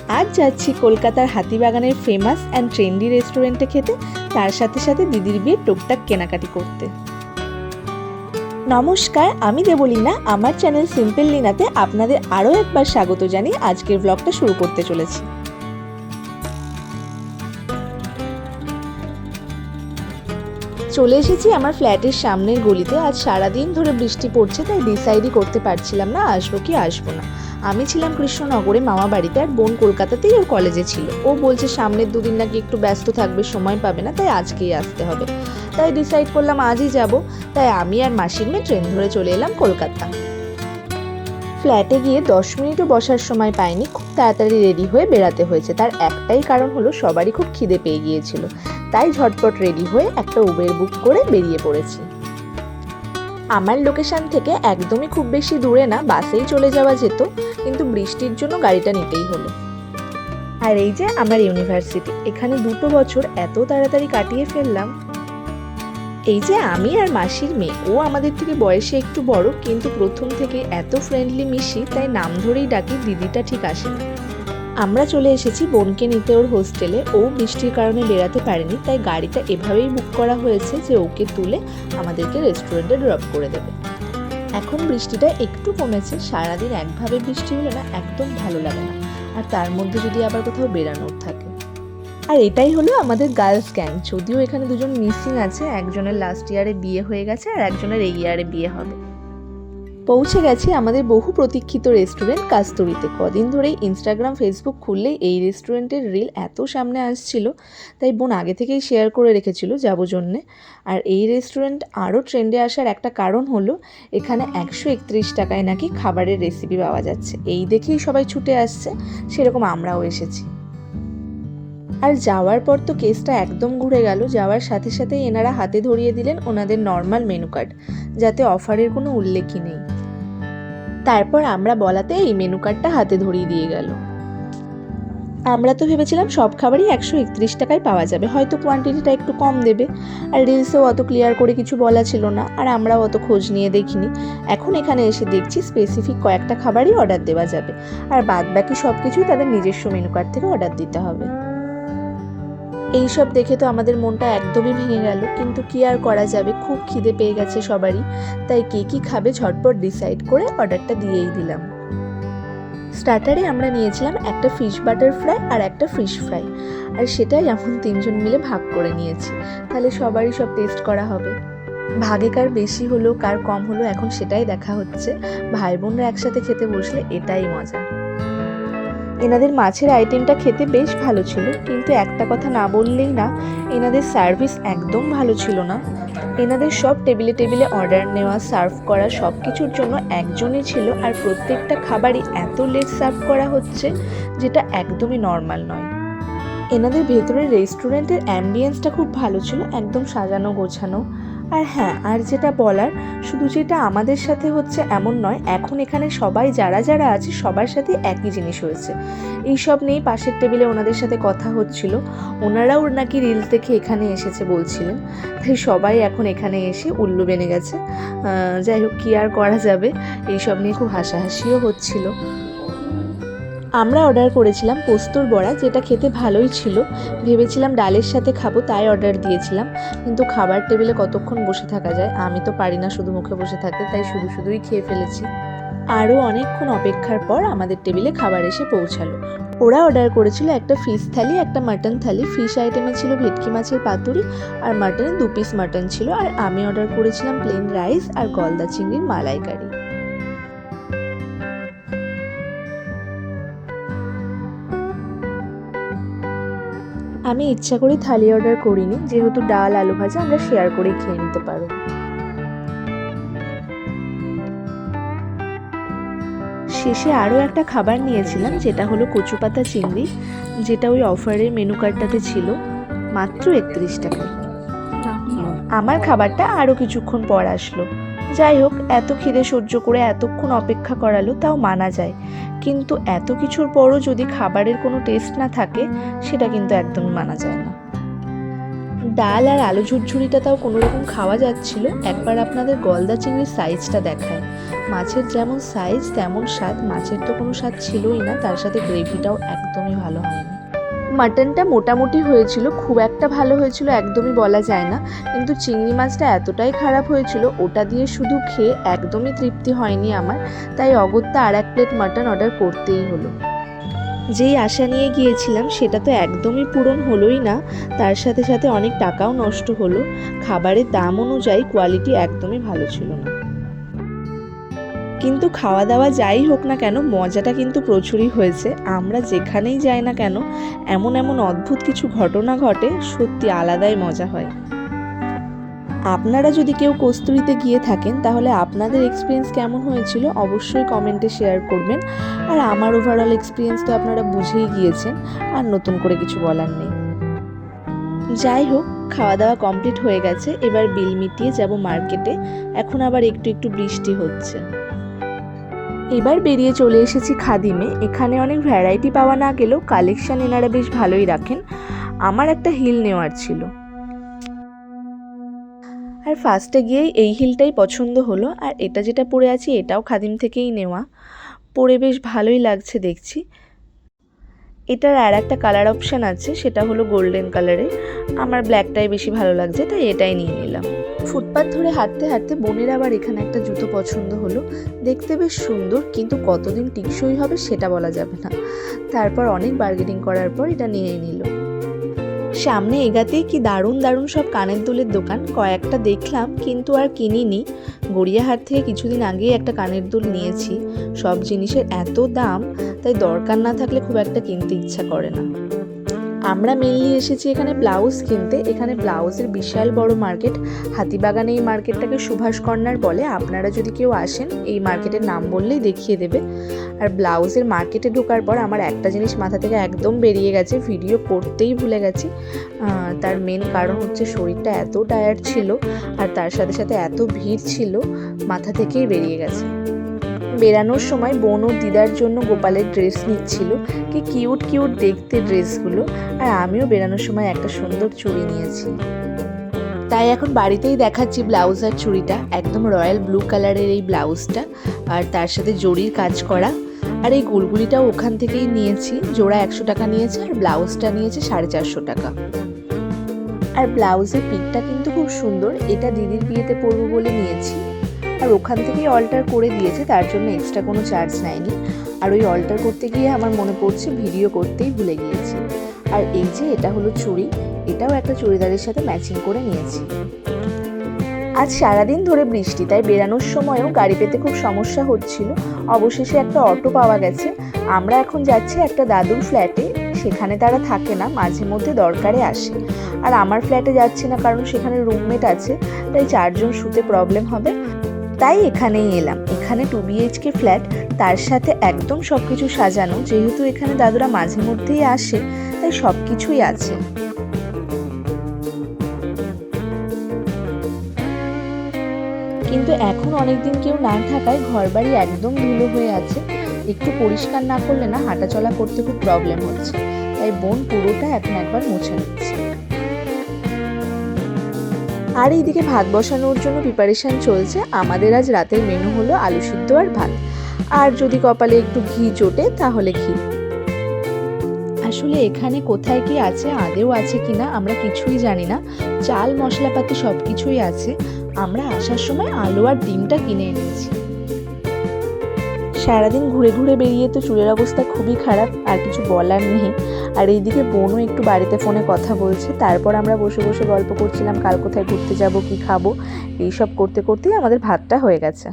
আজ যাচ্ছি কলকাতার হাতিবাগানের ফেমাস অ্যান্ড ট্রেন্ডি রেস্টুরেন্টে খেতে, তার সাথে সাথে দিদির বিয়ের টুকটাক কেনাকাটি করতে। নমস্কার, আমি দেবলীনা। আমার চ্যানেল সিম্পল লিনাতে আপনাদের আরও একবার স্বাগত জানিয়ে আজকের ব্লগটা শুরু করতে চলেছি। চলে এসেছি আমার ফ্ল্যাটের সামনের গলিতে। আজ সারাদিন ধরে বৃষ্টি পড়ছে, তাই ডিসাইডই করতে পারছিলাম না আসবো কি আসবো না। আমি ছিলাম কৃষ্ণনগরে মামা বাড়িতে, আর বোন কলকাতাতেই ওর কলেজে ছিল। ও বলছে সামনের দুদিন নাকি একটু ব্যস্ত থাকবে, সময় পাবে না, তাই আজকেই আসতে হবে। তাই ডিসাইড করলাম আজই যাব। তাই আমি আর মাসির মেয়ে ট্রেন ধরে চলে এলাম কলকাতা। ফ্ল্যাটে গিয়ে 10 মিনিটও বসার সময় পাইনি, খুব তাড়াতাড়ি রেডি হয়ে বেরাতে হয়েছে। তার একটাই কারণ হলো সবারই খুব খিদে পেয়ে গিয়েছিল, তাই ঝটপট রেডি হয়ে একটা উবের বুক করে বেরিয়ে পড়েছি। আমার লোকেশন থেকে একদমই খুব বেশি দূরে না, বাসেই চলে যাওয়া যেত, কিন্তু বৃষ্টির জন্য গাড়িটা নিতেই হলো। আর এই যে আমার ইউনিভার্সিটি, এখানে 2 বছর এত তাড়াতাড়ি কাটিয়ে ফেললাম। এই যে আমি আর মাসির মেয়ে, ও আমাদের থেকে বয়সে একটু বড়, কিন্তু প্রথম থেকে এত ফ্রেন্ডলি মিশি, তাই নাম ধরেই ডাকি, দিদিটা ঠিক আসে না। আমরা চলে এসেছি বোনকে নিতে ওর হোস্টেলে। ও বৃষ্টির কারণে বেরাতে পারেনি, তাই গাড়িটা এভাবেই বুক করা হয়েছে যে ওকে তুলে আমাদেরকে রেস্টুরেন্টে ড্রপ করে দেবে। এখন বৃষ্টিটা একটু কমেছে, সারাদিন একভাবে বৃষ্টি হলে না একদম ভালো লাগে না, আর তার মধ্যে যদি আবার কোথাও বেরানোর থাকে। আর এটাই হলো আমাদের গার্লস গ্যাং। যদিও এখানে 2জন মিসিং আছে, একজনের লাস্ট ইয়ারে বিয়ে হয়ে গেছে আর একজনের এই ইয়ারে বিয়ে হবে। পৌঁছে গেছি আমাদের বহু প্রতীক্ষিত রেস্টুরেন্ট কাস্তুরিতে। কদিন ধরেই ইনস্টাগ্রাম ফেসবুক খুললেই এই রেস্টুরেন্টের রিল এত সামনে আসছিল, তাই বোন আগে থেকেই শেয়ার করে রেখেছিল যাবো জন্যে। আর এই রেস্টুরেন্ট আরও ট্রেন্ডে আসার একটা কারণ হলো এখানে 131 টাকায় নাকি খাবারের রেসিপি পাওয়া যাচ্ছে। এই দেখেই সবাই ছুটে আসছে, সেরকম আমরাও এসেছি। আর যাওয়ার পর তো কেসটা একদম ঘুরে গেল। যাওয়ার সাথে সাথেই এনারা হাতে ধরিয়ে দিলেন ওনাদের নর্মাল মেনু কার্ড, যাতে অফারের কোনো উল্লেখই নেই। তারপর আমরা বলাতে এই মেনু কার্ডটা হাতে ধরিয়ে দিয়ে গেল। আমরা তো ভেবেছিলাম সব খাবারই 131 টাকায় পাওয়া যাবে, হয়তো কোয়ান্টিটিটা একটু কম দেবে। আর রিলসেও অত ক্লিয়ার করে কিছু বলা ছিল না, আর আমরাও অত খোঁজ নিয়ে দেখিনি। এখন এখানে এসে দেখছি স্পেসিফিক কয়েকটা খাবারই অর্ডার দেওয়া যাবে, আর বাদ বাকি সব কিছুই তাদের নিজস্ব মেনু কার্ড থেকে অর্ডার দিতে হবে। এইসব দেখে তো আমাদের মনটা একদমই ভেঙে গেল, কিন্তু কি আর করা যাবে, খুব খিদে পেয়ে গেছে সবারই। তাই কে কি খাবে ঝটপট ডিসাইড করে অর্ডারটা দিয়েই দিলাম। স্টার্টারে আমরা নিয়েছিলাম একটা ফিশ বাটার ফ্রাই আর একটা ফিশ ফ্রাই, আর সেটাই এখন 3জন মিলে ভাগ করে নিয়েছি। তাহলে সবারই সব টেস্ট করা হবে। ভাগে কার বেশি হলো কার কম হলো এখন সেটাই দেখা হচ্ছে। ভাই বোনরা একসাথে খেতে বসলে এটাই মজা। এনাদের মাছের আইটেমটা খেতে বেশ ভালো ছিল, কিন্তু একটা কথা না বললেই না, এনাদের সার্ভিস একদম ভালো ছিল না। এনাদের সব টেবিলে টেবিলে অর্ডার নেওয়া, সার্ভ করা সব কিছুর জন্য একজনই ছিল, আর প্রত্যেকটা খাবারই এত লেট সার্ভ করা হচ্ছে, যেটা একদমই নর্মাল নয়। এনাদের ভেতরের রেস্টুরেন্টের অ্যাম্বিয়েন্সটা খুব ভালো ছিল, একদম সাজানো গোছানো। আর হ্যাঁ, আর যেটা বলার, শুধু যেটা আমাদের সাথে হচ্ছে এমন নয়, এখন এখানে সবাই যারা যারা আছে সবার সাথে একই জিনিস হয়েছে। এইসব নিয়েই পাশের টেবিলে ওনাদের সাথে কথা হচ্ছিল। ওনারাও নাকি রিলস দেখে এখানে এসেছে বলছিলেন, তাই সবাই এখন এখানে এসে উল্লু বেনে গেছে। যাই হোক, কী আর করা যাবে, এইসব নিয়ে খুব হাসাহাসিও হচ্ছিল। আমরা অর্ডার করেছিলাম পোস্তর বড়া, যেটা খেতে ভালোই ছিল। ভেবেছিলাম ডালের সাথে খাবো, তাই অর্ডার দিয়েছিলাম। কিন্তু খাবার টেবিলে কতক্ষণ বসে থাকা যায়, আমি তো পারি না শুধু মুখে বসে থাকতে, তাই শুধুই খেয়ে ফেলেছি। আরও অনেকক্ষণ অপেক্ষার পর আমাদের টেবিলে খাবার এসে পৌঁছালো। ওরা অর্ডার করেছিল একটা ফিশ থালি, একটা মাটন থালি। ফিশ আইটেমে ছিল ভেটকি মাছের পাতুরি, আর মাটনে 2 পিস মাটন ছিল। আর আমি অর্ডার করেছিলাম প্লেন রাইস আর গলদা চিংড়ির মালাইকারি। আমি ইচ্ছা করে থালি অর্ডার করিনি, যেহেতু ডাল আলু ভাজা আমরা শেয়ার করেই খেয়ে নিতে পারবো। শেষে আরও একটা খাবার নিয়েছিলাম, যেটা হলো কচু পাতা চিংড়ি, যেটা ওই অফারের মেনু কার্ডটাতে ছিল, মাত্র 31 টাকায়। আমার খাবারটা আরও কিছুক্ষণ পর আসলো। যাই হোক, এত খিদে সহ্য করে এতক্ষণ অপেক্ষা করালো, তাও মানা যায়। কিন্তু এত কিছুর পরও যদি খাবারের কোনো টেস্ট না থাকে, সেটা কিন্তু একদমই মানা যায় না। ডাল আর আলু ঝুরঝুরিটা তাও কোনোরকম খাওয়া যাচ্ছিল। একবার আপনাদের গলদা চিংড়ির সাইজটা দেখায়, মাছের যেমন সাইজ তেমন স্বাদ, মাছের তো কোনো স্বাদ ছিলই না, তার সাথে গ্রেভিটাও একদমই ভালো হয়নি। মাটনটা মোটামুটি হয়েছিল, খুব একটা ভালো হয়েছিল একদমই বলা যায় না, কিন্তু চিংড়ি মাছটা এতটাই খারাপ হয়েছিল ওটা দিয়ে শুধু খেয়ে একদমই তৃপ্তি হয়নি আমার, তাই অগত্যা আর এক প্লেট মাটন অর্ডার করতেই হলো। যেই আশা নিয়ে গিয়েছিলাম সেটা তো একদমই পূরণ হলোই না, তার সাথে সাথে অনেক টাকাও নষ্ট হলো। খাবারের দাম অনুযায়ী কোয়ালিটি একদমই ভালো ছিল না। কিন্তু খাওয়া দাওয়া যাই হোক না কেন, মজাটা কিন্তু প্রচুরই হয়েছে। আমরা যেখানেই যাই না কেন এমন এমন অদ্ভুত কিছু ঘটনা ঘটে, সত্যি আলাদাই মজা হয়। আপনারা যদি কেউ কস্তুরীতে গিয়ে থাকেন তাহলে আপনাদের এক্সপিরিয়েন্স কেমন হয়েছিল অবশ্যই কমেন্টে শেয়ার করবেন। আর আমার ওভারঅল এক্সপিরিয়েন্স তো আপনারা বুঝেই গিয়েছেন, আর নতুন করে কিছু বলার নেই। যাই হোক, খাওয়া দাওয়া কমপ্লিট হয়ে গেছে, এবার বিল মিটিয়ে যাব মার্কেটে। এখন আবার একটু একটু বৃষ্টি হচ্ছে। এবার বেরিয়ে চলে এসেছি খাদিমে। এখানে অনেক ভ্যারাইটি পাওয়া না গেলেও কালেকশন এনারা বেশ ভালোই রাখেন। আমার একটা হিল নেওয়ার ছিল, আর ফার্স্টে গিয়েই এই হিলটাই পছন্দ হলো। আর এটা যেটা পরে আছি এটাও খাদিম থেকেই নেওয়া, পরে বেশ ভালোই লাগছে দেখছি। এটার আর একটা কালার অপশান আছে, সেটা হলো গোল্ডেন কালারের। আমার ব্ল্যাকটাই বেশি ভালো লাগছে, তাই এটাই নিয়ে নিলাম। ফুটপাথ ধরে হাঁটতে হাঁটতে বোনের আবার এখানে একটা জুতো পছন্দ হলো, দেখতে বেশ সুন্দর, কিন্তু কতদিন টিকসই হবে সেটা বলা যাবে না। তারপর অনেক বার্গেনিং করার পর এটা নিয়ে নিল। সামনে এগাতেই কি দারুণ দারুণ সব কানের দুলের দোকান, কয়েকটা দেখলাম কিন্তু আর কিনিনি। গড়িয়াহাট থেকে কিছুদিন আগেই একটা কানের দুল নিয়েছি, সব জিনিসের এত দাম, তাই দরকার না থাকলে খুব একটা কিনতে ইচ্ছা করে না। আমরা মেনলি এসেছি এখানে ব্লাউজ কিনতে। এখানে ব্লাউজের বিশাল বড় মার্কেট, হাতিবাগানে এই মার্কেটটাকে সুভাষ কর্নার বলে। আপনারা যদি কেউ আসেন এই মার্কেটের নাম বললেই দেখিয়ে দেবে। আর ব্লাউজের মার্কেটে ঢোকার পর আমার একটা জিনিস মাথা থেকে একদম বেরিয়ে গেছে, ভিডিও করতেই ভুলে গেছি। তার মেন কারণ হচ্ছে শরীরটা এত টায়ার্ড ছিল, আর তার সাথে সাথে এত ভিড় ছিল, মাথা থেকেই বেরিয়ে গেছে। বেরানোর সময় বোন ও দিদার জন্য গোপালের ড্রেস নিচ্ছিল, কি কিউট কিউট দেখতে ড্রেসগুলো। আর আমিও বেরানোর সময় একটা সুন্দর চুড়ি নিয়েছি, তাই এখন বাড়িতেই দেখাচ্ছি ব্লাউজ আর চুড়িটা। একদম রয়্যাল ব্লু কালারের এই ব্লাউজটা, আর তার সাথে জরির কাজ করা। আর এই গুলগুলিটাও ওখান থেকেই নিয়েছি, জোড়া 100 টাকা নিয়েছে, আর ব্লাউজটা নিয়েছে 450 টাকা। আর ব্লাউজের পিকটা কিন্তু খুব সুন্দর, এটা দিদির বিয়েতে পরবো বলে নিয়েছি। আর ওখান থেকেই অল্টার করে দিয়েছে, তার জন্য এক্সট্রা কোনো চার্জ নেয়নি। আর ওই অল্টার করতে গিয়ে আমার মনে পড়ছে ভিডিও করতেই ভুলে গিয়েছি। আর এই যে এটা হলো চুড়ি, এটাও একটা চুড়িদারের সাথে ম্যাচিং করে নিয়েছি। আজ সারাদিন ধরে বৃষ্টি, তাই বেরানোর সময়ও গাড়ি পেতে খুব সমস্যা হচ্ছিল। অবশেষে একটা অটো পাওয়া গেছে। আমরা এখন যাচ্ছি একটা দাদুর ফ্ল্যাটে, সেখানে তারা থাকে না, মাঝে মধ্যে দরকারে আসে। আর আমার ফ্ল্যাটে যাচ্ছি না কারণ সেখানে রুমমেট আছে, তাই 4 জন শুতে প্রবলেম হবে, তাই এখানেই এলাম। এখানে 2 BHK ফ্ল্যাট, তার সাথে একদম সব কিছু সাজানো। যেহেতু এখানে দাদুরা মাঝে মধ্যেই আসে, তাই সব কিছুই আছে। কিন্তু এখন অনেকদিন কেউ না থাকায় ঘরবাড়ি একদম ধুলো হয়ে আছে, একটু পরিষ্কার না করলে না হাঁটাচলা করতে খুব প্রবলেম হচ্ছে, তাই বোন পুরোটা এখন একবার মুছে নিচ্ছে। আর এইদিকে ভাত বসানোর জন্য প্রিপারেশান চলছে। আমাদের আজ রাতের মেনু হলো আলু সিদ্ধ আর ভাত, আর যদি কপালে একটু ঘি জোটে তাহলে ঘি। আসলে এখানে কোথায় কি আছে, আদেও আছে কিনা আমরা কিছুই জানি না। চাল মশলাপাতি সব কিছুই আছে। আমরা আসার সময় আলু আর ডিমটা কিনে এনেছি। সারাদিন ঘুরে ঘুরে বেরিয়ে তো চুলের অবস্থা খুবই খারাপ, আর কিছু বলার নেই। আর এইদিকে বোনও একটু বাড়িতে ফোনে কথা বলছে, তারপর আমরা বসে বসে গল্প করছিলাম কাল কোথায় ঘুরতে যাব, কি খাবো, এইসব করতে করতেই আমাদের ভাতটা হয়ে গেছে।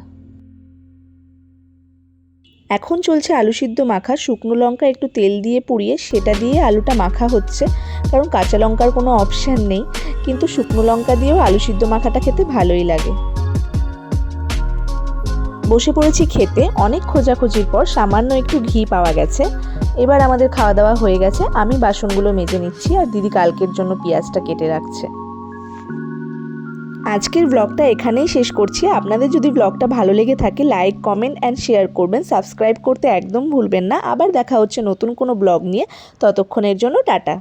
এখন চলছে আলু সিদ্ধ মাখা। শুকনো লঙ্কা একটু তেল দিয়ে পুড়িয়ে সেটা দিয়ে আলুটা মাখা হচ্ছে, কারণ কাঁচা লঙ্কার কোনো অপশান নেই। কিন্তু শুকনো লঙ্কা দিয়েও আলু সিদ্ধ মাখাটা খেতে ভালোই লাগে। বসে পড়েছি খেতে। অনেক খোঁজাখুঁজির পর সামান্য একটু ঘি পাওয়া গেছে। এবার আমাদের খাওয়া দাওয়া হয়ে গেছে, আমি বাসনগুলো মেজে নিচ্ছি, আর দিদি কালকের জন্য পেঁয়াজটা কেটে রাখছে। আজকের ব্লগটা এখানেই শেষ করছি। আপনাদের যদি ব্লগটা ভালো লেগে থাকে লাইক, কমেন্ট অ্যান্ড শেয়ার করবেন। সাবস্ক্রাইব করতে একদম ভুলবেন না। আবার দেখা হচ্ছে নতুন কোনো ব্লগ নিয়ে, ততক্ষণের জন্য টাটা।